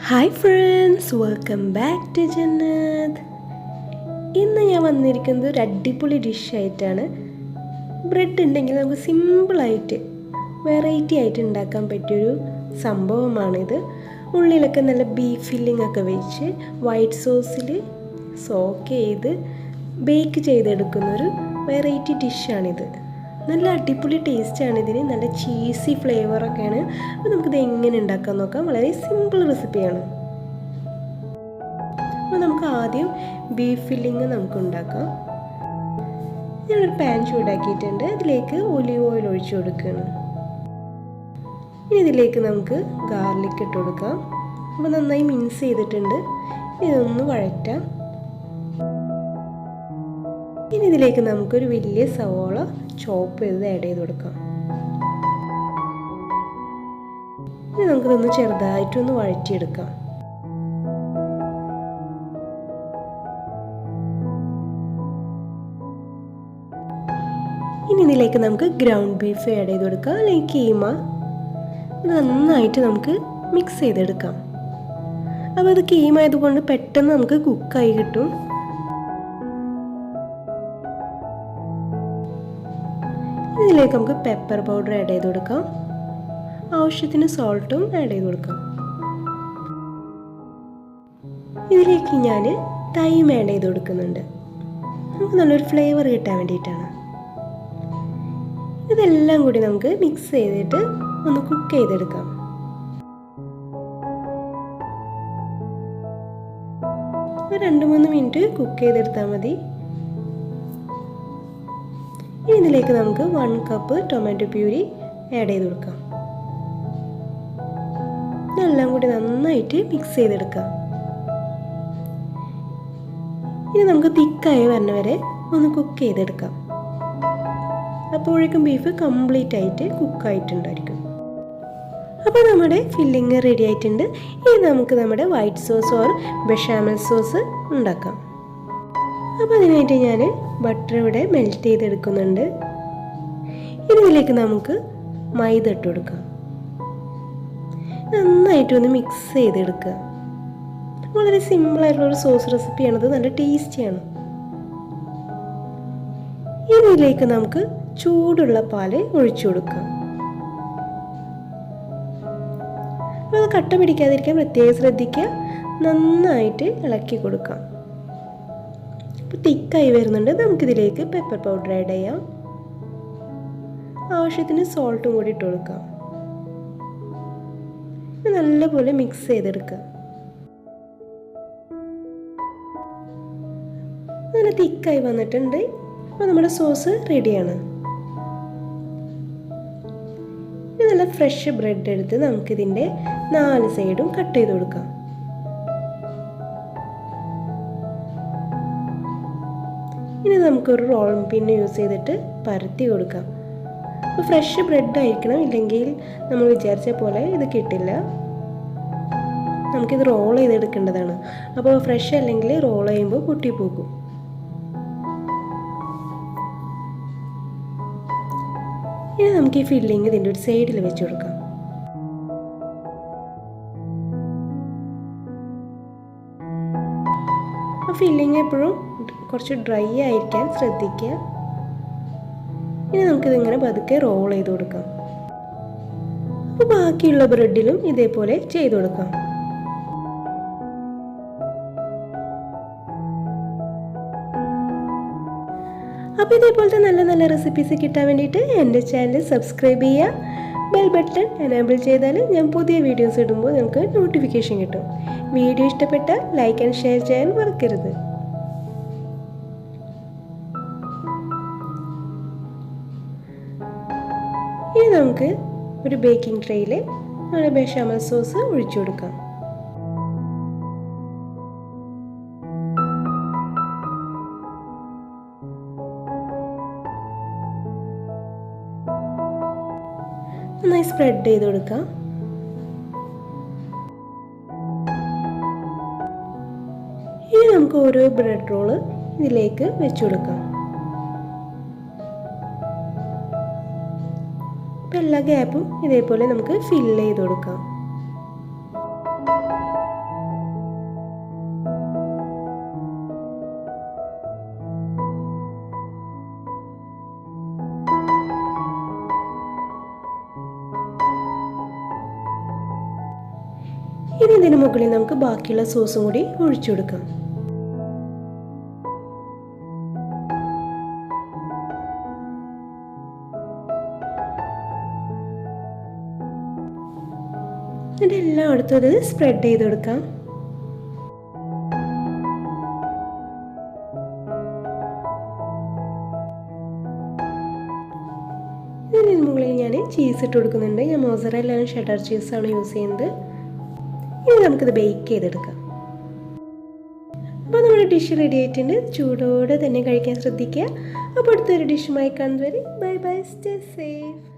Hi friends, welcome back to Jannath. ഇന്ന് ഞാൻ വന്നിരിക്കുന്നത് ഒരു അടിപൊളി ഡിഷായിട്ടാണ്. ബ്രെഡ് ഉണ്ടെങ്കിൽ നമുക്ക് സിമ്പിളായിട്ട് വെറൈറ്റി ആയിട്ട് ഉണ്ടാക്കാൻ പറ്റിയൊരു സംഭവമാണിത്. ഉള്ളിലൊക്കെ നല്ല ബീഫ് ഫില്ലിംഗ് ഒക്കെ വെച്ച് വൈറ്റ് സോസിൽ സോക്ക് ചെയ്ത് ബേക്ക് ചെയ്തെടുക്കുന്നൊരു വെറൈറ്റി ഡിഷാണിത്. നല്ല അടിപൊളി ടേസ്റ്റാണ് ഇതിന്, നല്ല ചീസി ഫ്ലേവറൊക്കെയാണ്. അപ്പോൾ നമുക്കിത് എങ്ങനെ ഉണ്ടാക്കാൻ നോക്കാം. വളരെ സിമ്പിൾ റെസിപ്പിയാണ്. അപ്പോൾ നമുക്ക് ആദ്യം ബീഫ് ഫില്ലിങ് നമുക്ക് ഉണ്ടാക്കാം. ഞാനൊരു പാൻ ചൂടാക്കിയിട്ടുണ്ട്. അതിലേക്ക് ഒലിവ് ഓയിൽ ഒഴിച്ചു കൊടുക്കുകയാണ്. ഇനി ഇതിലേക്ക് നമുക്ക് ഗാർലിക് ഇട്ട് കൊടുക്കാം. അപ്പോൾ നന്നായി മിക്സ് ചെയ്തിട്ടുണ്ട്. ഇതൊന്ന് വഴറ്റാം. ഇനി ഇതിലേക്ക് നമുക്കൊരു വലിയ സവോള ചോപ്പ് ചെയ്ത് ആഡ് ചെയ്ത് കൊടുക്കാം. ഇനി നമുക്കിതൊന്ന് ചെറുതായിട്ടൊന്ന് വഴറ്റിയെടുക്കാം. ഇനി ഇതിലേക്ക് നമുക്ക് ഗ്രൗണ്ട് ബീഫ് ആഡ് ചെയ്ത് കൊടുക്കാം, അല്ലെങ്കിൽ കീമ. നന്നായിട്ട് നമുക്ക് മിക്സ് ചെയ്തെടുക്കാം. അപ്പോൾ അത് കീമ ആയതുകൊണ്ട് പെട്ടെന്ന് നമുക്ക് കുക്കായി കിട്ടും. ഇതിലേക്ക് നമുക്ക് പെപ്പർ പൗഡർ ആഡ് ചെയ്ത് കൊടുക്കാം. ആവശ്യത്തിന് സോൾട്ടും ആഡ് ചെയ്ത് കൊടുക്കാം. ഇതിലേക്ക് ഞാൻ തൈം ആഡ് ചെയ്ത് കൊടുക്കുന്നുണ്ട്. നമുക്ക് നല്ലൊരു ഫ്ലേവർ കിട്ടാൻ വേണ്ടിയിട്ടാണ്. ഇതെല്ലാം കൂടി നമുക്ക് മിക്സ് ചെയ്തിട്ട് ഒന്ന് കുക്ക് ചെയ്തെടുക്കാം. ഒരു 2-3 മിനിറ്റ് കുക്ക് ചെയ്തെടുത്താൽ മതി. ഇനി ഇതിലേക്ക് നമുക്ക് 1 കപ്പ് ടൊമാറ്റോ പ്യൂരി ആഡ് ചെയ്ത് കൊടുക്കാം. ഇതെല്ലാം കൂടി നന്നായിട്ട് മിക്സ് ചെയ്തെടുക്കാം. ഇനി നമുക്ക് തിക്കായി വരുന്ന വരെ ഒന്ന് കുക്ക് ചെയ്തെടുക്കാം. അപ്പോഴേക്കും ബീഫ് കംപ്ലീറ്റ് ആയിട്ട് കുക്കായിട്ടുണ്ടായിരിക്കും. അപ്പോൾ നമ്മുടെ ഫില്ലിങ് റെഡി ആയിട്ടുണ്ട്. ഇനി നമുക്ക് നമ്മുടെ വൈറ്റ് സോസ് ഓർ ബെഷാമൽ സോസ് ഉണ്ടാക്കാം. അപ്പോൾ അതിനായിട്ട് ഞാൻ ബട്ടർ ഇവിടെ മെൽറ്റ് ചെയ്തെടുക്കുന്നുണ്ട്. ഇനി ഇതിലേക്ക് നമുക്ക് മൈദ ഇട്ട് കൊടുക്കാം. നന്നായിട്ടൊന്ന് മിക്സ് ചെയ്തെടുക്കുക. വളരെ സിമ്പിളായിട്ടുള്ളൊരു സോസ് റെസിപ്പിയാണിത്. നല്ല ടേസ്റ്റിയാണ്. ഇനി ഇതിലേക്ക് നമുക്ക് ചൂടുള്ള പാല് ഒഴിച്ചു കൊടുക്കാം. അപ്പോൾ അത് കട്ട പിടിക്കാതിരിക്കാൻ പ്രത്യേകം ശ്രദ്ധിക്കുക. നന്നായിട്ട് ഇളക്കി കൊടുക്കാം. ഇപ്പോൾ തിക്കായി വരുന്നുണ്ട്. നമുക്കിതിലേക്ക് പെപ്പർ പൗഡർ ആഡ് ചെയ്യാം. ആവശ്യത്തിന് സോൾട്ടും കൂടി ഇട്ട് കൊടുക്കാം. നല്ലപോലെ മിക്സ് ചെയ്തെടുക്കുക. നല്ല തിക്കായി വന്നിട്ടുണ്ട്. അപ്പോൾ നമ്മുടെ സോസ് റെഡിയാണ്. ഇനി നല്ല ഫ്രഷ് ബ്രെഡ് എടുത്ത് നമുക്കിതിൻ്റെ 4 സൈഡും കട്ട് ചെയ്ത് കൊടുക്കാം. ഇനി നമുക്കൊരു റോളിംഗ് പിൻ യൂസ് ചെയ്തിട്ട് പരത്തി കൊടുക്കാം. അപ്പോൾ ഫ്രഷ് ബ്രെഡ് ആയിരിക്കണം, ഇല്ലെങ്കിൽ നമ്മൾ വിചാരിച്ച പോലെ ഇത് കിട്ടില്ല. നമുക്കിത് റോൾ ചെയ്തെടുക്കേണ്ടതാണ്. അപ്പോൾ ഫ്രഷ് അല്ലെങ്കിൽ റോൾ ചെയ്യുമ്പോൾ പൊട്ടിപ്പോകും. ഇനി നമുക്ക് ഈ ഫില്ലിങ് ഇതിൻ്റെ ഒരു സൈഡിൽ വെച്ച് കൊടുക്കാം. ആ ഫില്ലിങ് എപ്പോഴും കുറച്ച് ഡ്രൈ ആയിരിക്കാൻ ശ്രദ്ധിക്കുക. ഇനി നമുക്കിതിങ്ങനെ പതുക്കെ റോൾ ചെയ്ത് കൊടുക്കാം. അപ്പോൾ ബാക്കിയുള്ള ബ്രെഡിലും ഇതേപോലെ ചെയ്ത് കൊടുക്കാം. അപ്പോൾ ഇതേപോലത്തെ നല്ല നല്ല റെസിപ്പീസ് കിട്ടാൻ വേണ്ടിയിട്ട് എൻ്റെ ചാനൽ സബ്സ്ക്രൈബ് ചെയ്യുക. ബെൽ ബട്ടൺ എനേബിൾ ചെയ്താൽ ഞാൻ പുതിയ വീഡിയോസ് ഇടുമ്പോൾ നമുക്ക് നോട്ടിഫിക്കേഷൻ കിട്ടും. വീഡിയോ ഇഷ്ടപ്പെട്ടാൽ ലൈക്ക് ആൻഡ് ഷെയർ ചെയ്യാൻ മറക്കരുത്. ഇനി നമുക്ക് ഒരു ബേക്കിംഗ് ട്രേയിൽ നമ്മുടെ ബെഷാമൽ സോസ് ഒഴിച്ചു കൊടുക്കാം. നന്നായി സ്പ്രെഡ് ചെയ്ത് കൊടുക്കാം. ഇനി നമുക്ക് ഓരോ ബ്രെഡ് റോള് ഇതിലേക്ക് വെച്ചു കൊടുക്കാം. അപ്പോൾ എല്ലാ ഗ്യാപ്പും ഇതേപോലെ നമുക്ക് ഫില്ല് ചെയ്ത് കൊടുക്കാം. ഇനി ഇതിന് മുകളിൽ നമുക്ക് ബാക്കിയുള്ള സോസും കൂടി ഒഴിച്ചു കൊടുക്കാം. എന്നിട്ട് എല്ലായിടത്തും അത് സ്പ്രെഡ് ചെയ്ത് കൊടുക്കാം. ഇതിന് മുകളിൽ ഞാൻ ചീസ് ഇട്ട് കൊടുക്കുന്നുണ്ട്. ഞാൻ മോസറല്ല ഷെഡർ ചീസാണ് യൂസ് ചെയ്യുന്നത്. ഇനി നമുക്കിത് ബേക്ക് ചെയ്തെടുക്കാം. അപ്പോൾ നമ്മുടെ ഡിഷ് റെഡി ആയിട്ടുണ്ട്. ചൂടോടെ തന്നെ കഴിക്കാൻ ശ്രദ്ധിക്കുക. അപ്പോൾ അടുത്തൊരു ഡിഷുമായി കാണുന്നവരെ ബൈ ബൈ, സ്റ്റേ സേഫ്.